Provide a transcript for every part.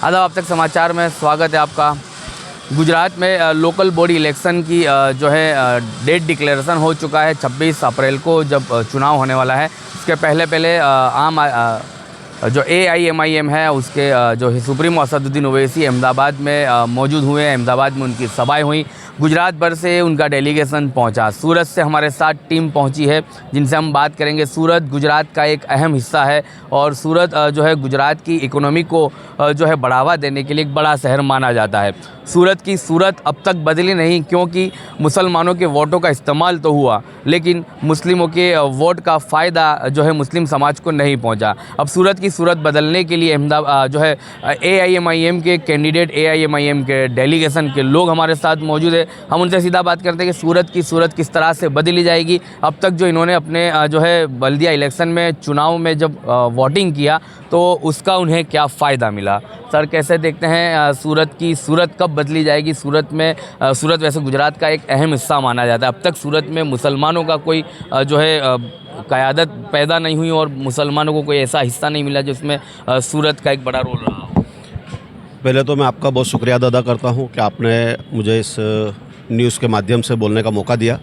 आदाब, आप तक समाचार में स्वागत है आपका। गुजरात में लोकल बॉडी इलेक्शन की जो है डेट डिक्लेरेशन हो चुका है। 26 अप्रैल को जब चुनाव होने वाला है, इसके पहले आम जो AIMIM है उसके जो सुप्रीमो असदुद्दीन ओवैसी अहमदाबाद में मौजूद हुए। अहमदाबाद में उनकी सभाएं हुई। गुजरात भर से उनका डेलीगेशन पहुंचा। सूरत से हमारे साथ टीम पहुंची है जिनसे हम बात करेंगे। सूरत गुजरात का एक अहम हिस्सा है और सूरत जो है गुजरात की इकोनॉमी को जो है बढ़ावा देने के लिए एक बड़ा शहर माना जाता है। सूरत की सूरत अब तक बदली नहीं, क्योंकि मुसलमानों के वोटों का इस्तेमाल तो हुआ लेकिन मुस्लिमों के वोट का फ़ायदा जो है मुस्लिम समाज को नहीं पहुंचा। अब सूरत की सूरत बदलने के लिए अहमदाबाद जो है AIMIM के कैंडिडेट, AIMIM के डेलीगेशन के लोग हमारे साथ मौजूद है। हम उनसे सीधा बात करते हैं कि सूरत की सूरत किस तरह से बदली जाएगी। अब तक जो इन्होंने अपने जो है बल्दिया इलेक्शन में चुनाव में जब वोटिंग किया तो उसका उन्हें क्या फ़ायदा मिला। सर, कैसे देखते हैं सूरत की सूरत कब बदली जाएगी? सूरत वैसे गुजरात का एक अहम हिस्सा माना जाता है। अब तक सूरत में मुसलमानों का कोई जो है क़यादत पैदा नहीं हुई और मुसलमानों को कोई ऐसा हिस्सा नहीं मिला जिसमें सूरत का एक बड़ा रोल रहा हो। पहले तो मैं आपका बहुत शुक्रिया अदा करता हूं कि आपने मुझे इस न्यूज़ के माध्यम से बोलने का मौका दिया।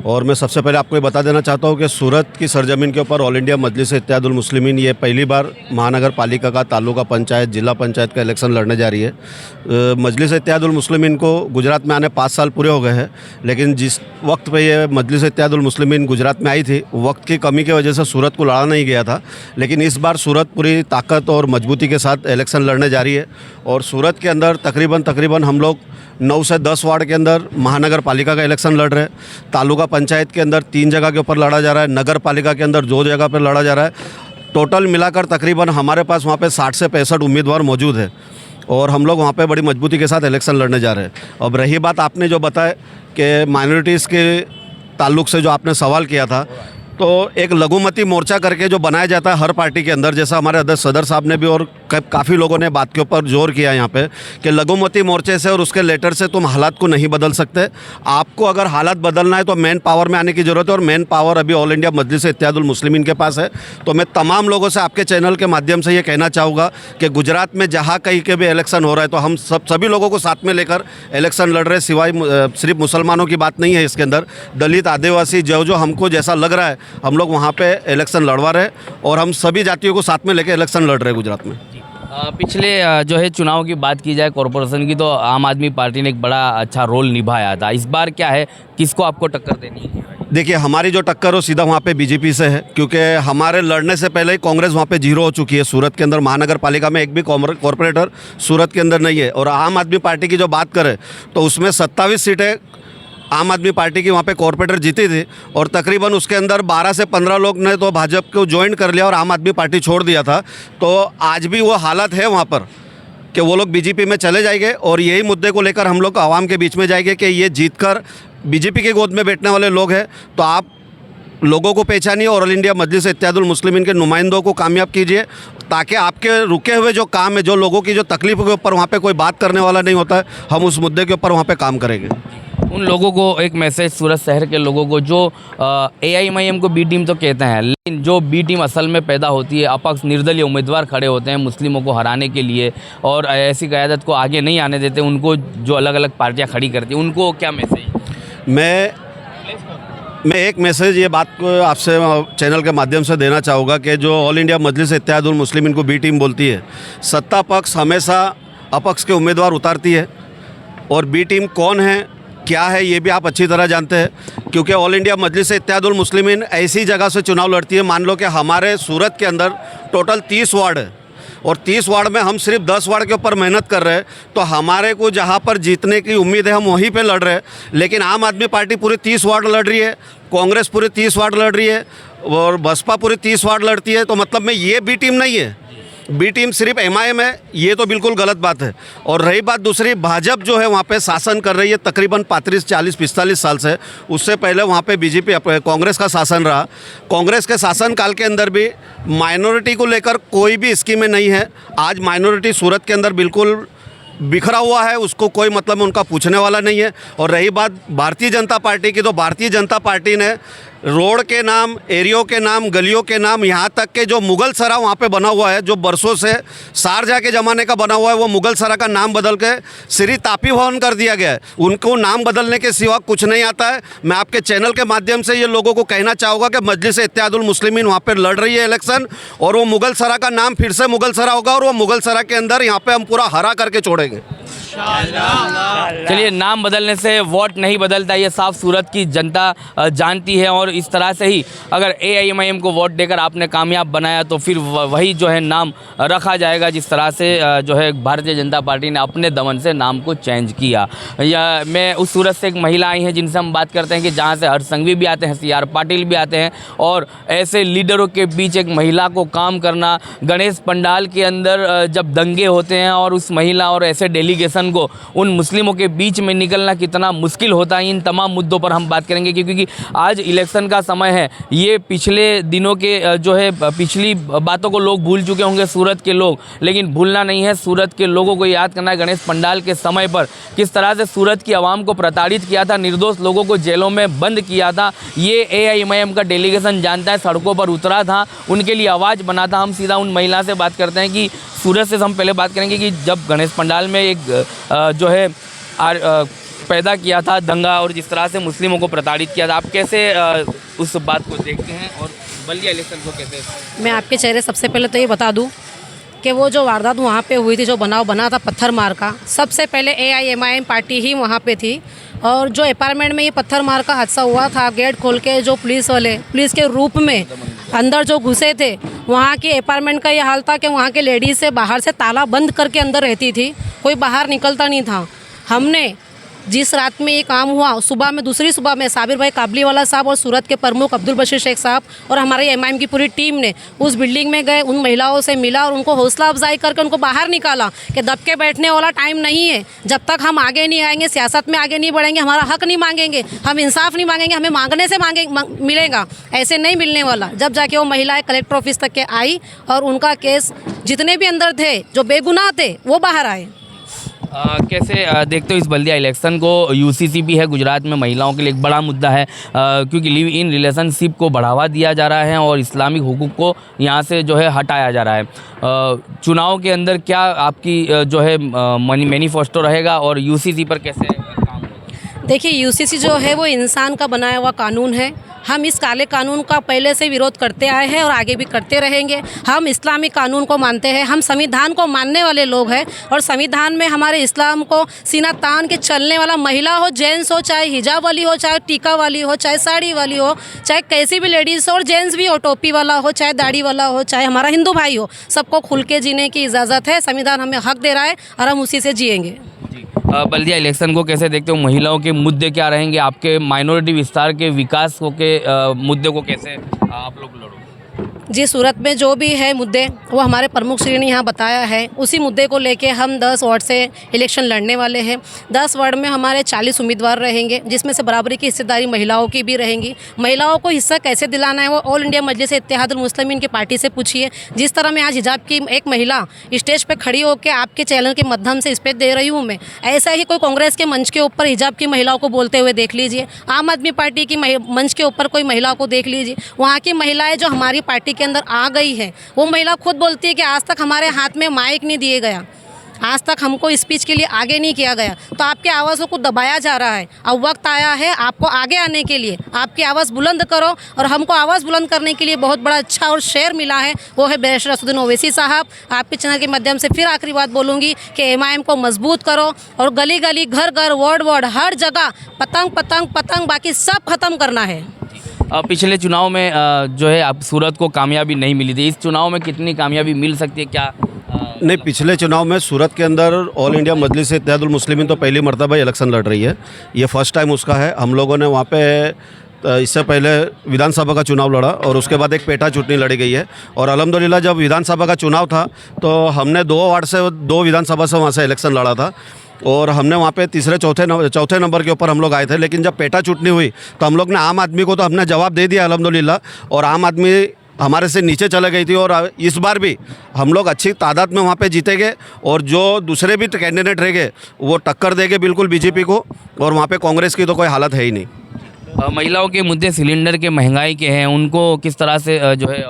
और मैं सबसे पहले आपको ये बता देना चाहता हूं कि सूरत की सरजमीन के ऊपर ऑल इंडिया मजलिस इत्तेहादुल मुस्लिमीन ये पहली बार महानगर पालिका का, तालुका पंचायत, जिला पंचायत का इलेक्शन लड़ने जा रही है। मजलिस इत्तेहादुल मुस्लिमीन को गुजरात में आने 5 साल पूरे हो गए हैं, लेकिन जिस वक्त पे ये मजलिस इत्तेहादुल मुस्लिमीन गुजरात में आई थी, वक्त की कमी की वजह से सूरत को लड़ा नहीं गया था। लेकिन इस बार सूरत पूरी ताकत और मजबूती के साथ इलेक्शन लड़ने जा रही है। और सूरत के अंदर तकरीबन हम लोग 9 से 10 वार्ड के अंदर महानगर पालिका का इलेक्शन लड़ रहे हैं। तालुका पंचायत के अंदर 3 जगह के ऊपर लड़ा जा रहा है। नगर पालिका के अंदर 2 जगह पर लड़ा जा रहा है। टोटल मिलाकर तकरीबन हमारे पास वहाँ पे 60 से 65 उम्मीदवार मौजूद है और हम लोग वहाँ पे बड़ी मजबूती के साथ इलेक्शन लड़ने जा रहे हैं। अब रही बात आपने जो बताया कि माइनॉरिटीज़ के ताल्लुक से जो आपने सवाल किया था, तो एक लघुमती मोर्चा करके जो बनाया जाता है हर पार्टी के अंदर, जैसा हमारे अध्यक्ष सदर साहब ने भी और काफ़ी लोगों ने बात के ऊपर जोर किया यहाँ पे कि लघुमती मोर्चे से और उसके लेटर से तुम हालात को नहीं बदल सकते। आपको अगर हालात बदलना है तो मेन पावर में आने की ज़रूरत है और मेन पावर अभी ऑल इंडिया मजलिस इत्तेहादुल मुस्लिमीन के पास है। तो मैं तमाम लोगों से आपके चैनल के माध्यम से ये कहना चाहूँगा कि गुजरात में जहाँ कहीं के भी इलेक्शन हो रहा है तो हम सभी लोगों को साथ में लेकर इलेक्शन लड़ रहे हैं। सिवाय सिर्फ मुसलमानों की बात नहीं है इसके अंदर, दलित, आदिवासी, जो हमको जैसा लग रहा है हम लोग वहाँ पे इलेक्शन लड़वा रहे और हम सभी जातियों को साथ में लेकर इलेक्शन लड़ रहे हैं गुजरात में। पिछले जो है चुनाव की बात की जाए कॉरपोरेशन की, तो आम आदमी पार्टी ने एक बड़ा अच्छा रोल निभाया था। इस बार क्या है, किसको आपको टक्कर देनी है? देखिए, हमारी जो टक्कर हो सीधा वहाँ पे बीजेपी से है, क्योंकि हमारे लड़ने से पहले ही कांग्रेस वहाँ पे 0 हो चुकी है। सूरत के अंदर महानगर पालिका में एक भी कॉरपोरेटर सूरत के अंदर नहीं है। और आम आदमी पार्टी की जो बात करें तो उसमें 27 सीटें आम आदमी पार्टी की वहाँ पे कॉरपोरेटर जीती थी और तकरीबन उसके अंदर 12 से 15 लोग ने तो भाजपा को ज्वाइन कर लिया और आम आदमी पार्टी छोड़ दिया था। तो आज भी वो हालत है वहाँ पर कि वो लोग बीजेपी में चले जाएंगे और यही मुद्दे को लेकर हम लोग आवाम के बीच में जाएंगे कि ये जीतकर बीजेपी की गोद में बैठने वाले लोग हैं। तो आप लोगों को पहचानिए और ऑल इंडिया मजलिस इत्तेहादुल मुस्लिमीन के नुमाइंदों को कामयाब कीजिए, ताकि आपके रुके हुए जो काम है, जो लोगों की जो तकलीफ़ों के ऊपर वहाँ पे कोई बात करने वाला नहीं होता है, हम उस मुद्दे के ऊपर वहाँ पे काम करेंगे। उन लोगों को एक मैसेज, सूरत शहर के लोगों को जो AIMIM को B टीम तो कहते हैं, लेकिन जो B टीम असल में पैदा होती है, अपक्ष निर्दलीय उम्मीदवार खड़े होते हैं मुस्लिमों को हराने के लिए और ऐसी क़यादत को आगे नहीं आने देते, उनको जो अलग अलग पार्टियां खड़ी करती हैं, उनको क्या मैसेज? मैं एक मैसेज ये बात को आपसे चैनल के माध्यम से देना चाहूँगा कि जो ऑल इंडिया मजलिस इत्तेहादुल मुस्लिमीन को B टीम बोलती है, सत्ता पक्ष हमेशा अपक्ष के उम्मीदवार उतारती है और B टीम कौन है, क्या है, ये भी आप अच्छी तरह जानते हैं, क्योंकि ऑल इंडिया मजलिस इत्तेहादुल मुस्लिमीन ऐसी जगह से चुनाव लड़ती है। मान लो कि हमारे सूरत के अंदर टोटल 30 वार्ड है और 30 वार्ड में हम सिर्फ 10 वार्ड के ऊपर मेहनत कर रहे हैं, तो हमारे को जहाँ पर जीतने की उम्मीद है हम वहीं पे लड़ रहे हैं। लेकिन आम आदमी पार्टी पूरे 30 वार्ड लड़ रही है, कांग्रेस पूरे 30 वार्ड लड़ रही है और बसपा पूरे 30 वार्ड लड़ती है। तो मतलब में ये B टीम नहीं है, B टीम सिर्फ MIM है, ये तो बिल्कुल गलत बात है। और रही बात दूसरी, भाजपा जो है वहाँ पे शासन कर रही है तकरीबन 35, 40, 45 साल से। उससे पहले वहाँ पे बीजेपी, कांग्रेस का शासन रहा। कांग्रेस के शासनकाल के अंदर भी माइनॉरिटी को लेकर कोई भी स्कीमें नहीं है। आज माइनॉरिटी सूरत के अंदर बिल्कुल बिखरा हुआ है, उसको कोई मतलब उनका पूछने वाला नहीं है। और रही बात भारतीय जनता पार्टी की, तो भारतीय जनता पार्टी ने रोड के नाम, एरियो के नाम, गलियों के नाम, यहाँ तक के जो मुग़ल सरा वहाँ पे बना हुआ है, जो बरसों से शारजाह के ज़माने का बना हुआ है, वो मुग़ल सरा का नाम बदल के श्री तापी भवन कर दिया गया है। उनको नाम बदलने के सिवा कुछ नहीं आता है। मैं आपके चैनल के माध्यम से ये लोगों को कहना चाहूँगा कि मजलिस इत्तेहादुल मुस्लिमीन वहाँ पर लड़ रही है इलेक्शन, और वो मुग़ल सरा का नाम फिर से मुग़ल सरा होगा, और वो मुग़ल सरा के अंदर यहाँ पर हम पूरा हरा करके छोड़ेंगे। चलिए, नाम बदलने से वोट नहीं बदलता, ये साफ सूरत की जनता जानती है। और इस तरह से ही अगर AIMIM को वोट देकर आपने कामयाब बनाया तो फिर वही जो है नाम रखा जाएगा, जिस तरह से जो है भारतीय जनता पार्टी ने अपने दमन से नाम को चेंज किया। या मैं उस सूरत से एक महिला आई हैं जिनसे हम बात करते हैं कि जहाँ से हर्ष संघवी भी आते हैं, CR पाटिल भी आते हैं, और ऐसे लीडरों के बीच एक महिला को काम करना, गणेश पंडाल के अंदर जब दंगे होते हैं और उस महिला और ऐसे डेलीगेशन को उन मुस्लिमों के बीच में निकलना कितना मुश्किल होता है, इन तमाम मुद्दों पर हम बात करेंगे। क्योंकि आज इलेक्शन का समय है, ये पिछले दिनों के जो है पिछली बातों को लोग भूल चुके होंगे सूरत के लोग, लेकिन भूलना नहीं है, सूरत के लोगों को याद करना है गणेश पंडाल के समय पर किस तरह से सूरत की आवाम को प्रताड़ित किया था, निर्दोष लोगों को जेलों में बंद किया था। ये AIMIM का डेलीगेशन जानता है, सड़कों पर उतरा था, उनके लिए आवाज़ बना था। हम सीधा उन महिला से बात करते हैं कि सूरत से हम पहले बात करेंगे कि जब गणेश पंडाल में एक जो है पैदा किया था दंगा और जिस तरह से मुस्लिमों को प्रताड़ित किया था, आप कैसे उस बात को देखते हैं और बल्दिया इलेक्शन को कैसे? मैं आपके चेहरे सबसे पहले तो ये बता दूं कि वो जो वारदात वहाँ पे हुई थी, जो बनाव बना था पत्थर मार का, सबसे पहले AIMIM पार्टी ही वहाँ पे थी। और जो अपार्टमेंट में ये पत्थर मार का हादसा हुआ था, गेट खोल के जो पुलिस वाले पुलिस के रूप में अंदर जो घुसे थे, वहाँ के अपार्टमेंट का ये हाल था कि वहाँ के लेडीज़ से बाहर से ताला बंद करके अंदर रहती थी, कोई बाहर निकलता नहीं था। हमने जिस रात में ये काम हुआ, सुबह में दूसरी सुबह में साबिर भाई काबलीवाला साहब और सूरत के प्रमुख अब्दुल बशीर शेख साहब और हमारे MIM की पूरी टीम ने उस बिल्डिंग में गए, उन महिलाओं से मिला और उनको हौसला अफजाई करके उनको बाहर निकाला कि दब के बैठने वाला टाइम नहीं है। जब तक हम आगे नहीं आएंगे, सियासत में आगे नहीं बढ़ेंगे, हमारा हक नहीं मांगेंगे, हम इंसाफ नहीं मांगेंगे, हमें मांगने से मिलेगा, ऐसे नहीं मिलने वाला। जब जाके वो महिलाएं कलेक्टर ऑफिस तक के आई और उनका केस, जितने भी अंदर थे जो बेगुनाह थे वो बाहर आए। कैसे देखते हो इस बल्दिया इलेक्शन को? UCC भी है गुजरात में, महिलाओं के लिए एक बड़ा मुद्दा है, क्योंकि लिव इन रिलेशनशिप को बढ़ावा दिया जा रहा है और इस्लामिक हुकूक को यहाँ से जो है हटाया जा रहा है। चुनाव के अंदर क्या आपकी जो है मैनिफेस्टो रहेगा और UCC पर कैसे काम होगा? देखिए, UCC जो है वो इंसान का बनाया हुआ कानून है। हम इस काले कानून का पहले से विरोध करते आए हैं और आगे भी करते रहेंगे। हम इस्लामिक कानून को मानते हैं, हम संविधान को मानने वाले लोग हैं और संविधान में हमारे इस्लाम को सीना तान के चलने वाला, महिला हो, जेंट्स हो, चाहे हिजाब वाली हो, चाहे टीका वाली हो, चाहे साड़ी वाली हो, चाहे कैसी भी लेडीज़ हो और जेंट्स भी हो, टोपी वाला हो, चाहे दाढ़ी वाला हो, चाहे हमारा हिंदू भाई हो, सबको खुल के जीने की इजाज़त है। संविधान हमें हक दे रहा है और हम उसी से जिएंगे। बल्दिया इलेक्शन को कैसे देखते हो? महिलाओं के मुद्दे क्या रहेंगे? आपके माइनॉरिटी विस्तार के विकास के मुद्दे को कैसे आप लोग लड़ोगे? जी, सूरत में जो भी है मुद्दे वो हमारे प्रमुख श्री ने यहाँ बताया है, उसी मुद्दे को लेके हम 10 वार्ड से इलेक्शन लड़ने वाले हैं। 10 वार्ड में हमारे 40 उम्मीदवार रहेंगे, जिसमें से बराबरी की हिस्सेदारी महिलाओं की भी रहेंगी। महिलाओं को हिस्सा कैसे दिलाना है वो ऑल इंडिया मजलिस इत्तेहादुल मुस्लिमीन की पार्टी से पूछिए। जिस तरह मैं आज हिजाब की एक महिला स्टेज पर खड़ी होकर आपके चैनल के माध्यम से स्पीच दे रही हूँ, मैं ऐसा ही कोई कांग्रेस के मंच के ऊपर हिजाब की महिलाओं को बोलते हुए देख लीजिए, आम आदमी पार्टी की मंच के ऊपर कोई महिला को देख लीजिए। वहाँ की महिलाएं जो हमारी पार्टी के अंदर आ गई है, वो महिला खुद बोलती है कि आज तक हमारे हाथ में माइक नहीं दिए गया, आज तक हमको स्पीच के लिए आगे नहीं किया गया, तो आपकी आवाज़ों को दबाया जा रहा है। अब वक्त आया है आपको आगे आने के लिए, आपकी आवाज़ बुलंद करो। और हमको आवाज़ बुलंद करने के लिए बहुत बड़ा अच्छा और शेर मिला है, वो है बैरिस्टर असदुद्दीन ओवैसी साहब। आपके चैनल के माध्यम से फिर आखिरी बात बोलूँगी कि MIM को मजबूत करो और गली गली, घर घर, वार्ड वार्ड, हर जगह पतंग पतंग पतंग, बाकी सब खत्म करना है। पिछले चुनाव में जो है आप सूरत को कामयाबी नहीं मिली थी, इस चुनाव में कितनी कामयाबी मिल सकती है? क्या नहीं, पिछले चुनाव में सूरत के अंदर ऑल इंडिया मजलिस इत्तेहादुल मुस्लिमीन तो पहली मरतबा इलेक्शन लड़ रही है, ये फर्स्ट टाइम उसका है। हम लोगों ने वहाँ पे इससे पहले विधानसभा का चुनाव लड़ा और उसके बाद एक पेटा चुटनी लड़ी गई है। और अल्हम्दुलिल्लाह जब विधानसभा का चुनाव था तो हमने 2 वार्ड से 2 विधानसभा से वहाँ से इलेक्शन लड़ा था और हमने वहाँ पे तीसरे चौथे नंबर के ऊपर हम लोग आए थे। लेकिन जब पेटा चुटनी हुई तो हम लोग ने आम आदमी को तो हमने जवाब दे दिया अल्हम्दुलिल्लाह, और आम आदमी हमारे से नीचे चले गई थी। और इस बार भी हम लोग अच्छी तादाद में वहाँ पे जीतेंगे और जो दूसरे भी कैंडिडेट रहेंगे वो टक्कर देंगे बिल्कुल बीजेपी को, और वहाँ पे कांग्रेस की तो कोई हालत है ही नहीं। महिलाओं के मुद्दे सिलेंडर के महंगाई के हैं, उनको किस तरह से जो है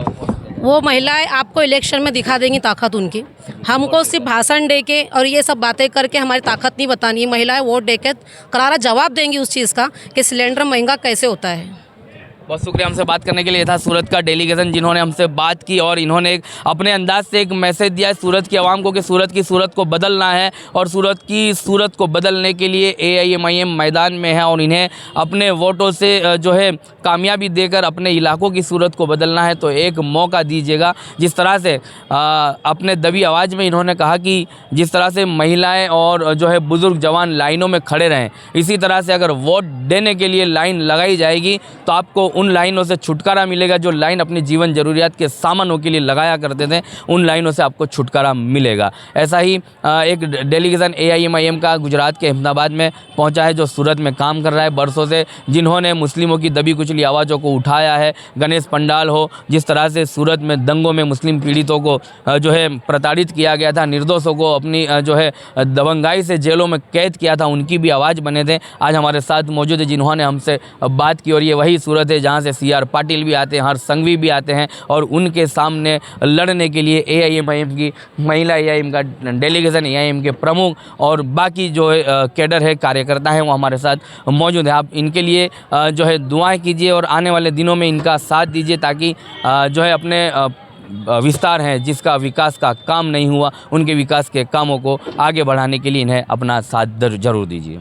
वो महिलाएं आपको इलेक्शन में दिखा देंगी ताकत उनकी। हमको सिर्फ भाषण दे के और ये सब बातें करके हमारी ताकत नहीं बतानी है। महिलाएं वोट दे के करारा जवाब देंगी उस चीज़ का कि सिलेंडर महंगा कैसे होता है। बहुत शुक्रिया हमसे बात करने के लिए। था सूरत का डेलीगेशन जिन्होंने हमसे बात की और इन्होंने अपने अंदाज से एक मैसेज दिया है सूरत की आवाम को कि सूरत को बदलना है और सूरत को बदलने के लिए AIMIM मैदान में है और इन्हें अपने वोटों से जो है कामयाबी देकर अपने इलाकों की सूरत को बदलना है, तो एक मौका दीजिएगा। जिस तरह से अपने दबी आवाज़ में इन्होंने कहा कि जिस तरह से महिलाएं और जो है बुज़ुर्ग जवान लाइनों में खड़े रहें, इसी तरह से अगर वोट देने के लिए लाइन लगाई जाएगी तो आपको उन लाइनों से छुटकारा मिलेगा। जो लाइन अपनी जीवन ज़रूरियात के सामानों के लिए लगाया करते थे, उन लाइनों से आपको छुटकारा मिलेगा। ऐसा ही एक डेलीगेशन AIMIM का गुजरात के अहमदाबाद में पहुंचा है, जो सूरत में काम कर रहा है बरसों से, जिन्होंने मुस्लिमों की दबी कुचली आवाज़ों को उठाया है। गणेश पंडाल हो, जिस तरह से सूरत में दंगों में मुस्लिम पीड़ितों को जो है प्रताड़ित किया गया था, निर्दोषों को अपनी जो है दबंगाई से जेलों में कैद किया था, उनकी भी आवाज़ बने थे। आज हमारे साथ मौजूद है जिन्होंने हमसे बात की और ये वही सूरत है जहाँ से CR पाटिल भी आते हैं, हर संघवी भी आते हैं और उनके सामने लड़ने के लिए AIMIM की महिला AIM का डेलीगेशन, AIM के प्रमुख और बाकी जो है कैडर है, कार्यकर्ता हैं, वो हमारे साथ मौजूद है। आप इनके लिए जो है दुआएं कीजिए और आने वाले दिनों में इनका साथ दीजिए ताकि जो है अपने विस्तार हैं जिसका विकास का काम नहीं हुआ, उनके विकास के कामों को आगे बढ़ाने के लिए इन्हें अपना साथ जरूर दीजिए।